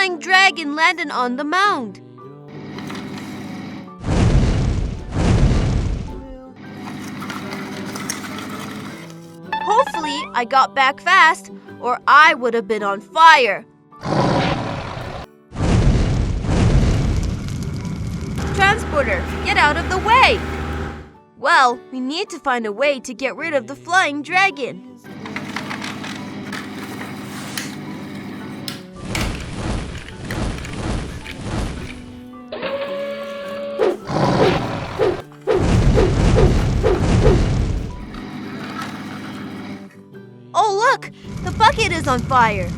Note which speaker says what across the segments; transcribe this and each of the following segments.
Speaker 1: flying dragon landed on the mound. Hopefully, I got back fast, or I would have been on fire. Transporter, get out of the way! Well, we need to find a way to get rid of the flying dragon. Oh, look! The bucket is on fire!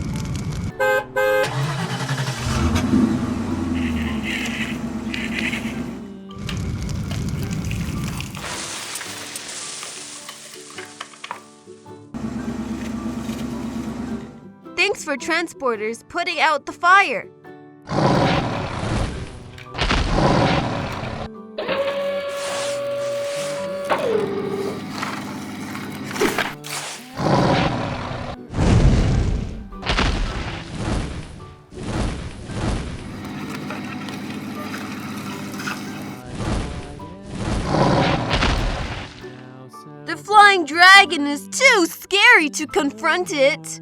Speaker 1: Thanks for transporters putting out the fire. The flying dragon is too scary to confront it.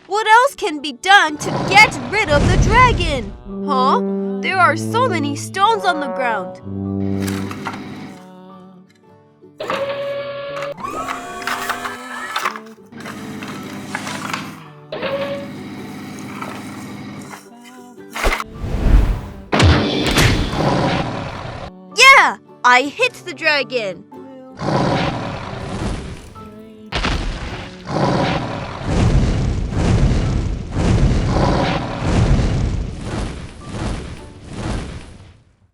Speaker 1: What else can be done to get rid of the dragon? Huh? There are so many stones on the ground. Yeah! I hit the dragon!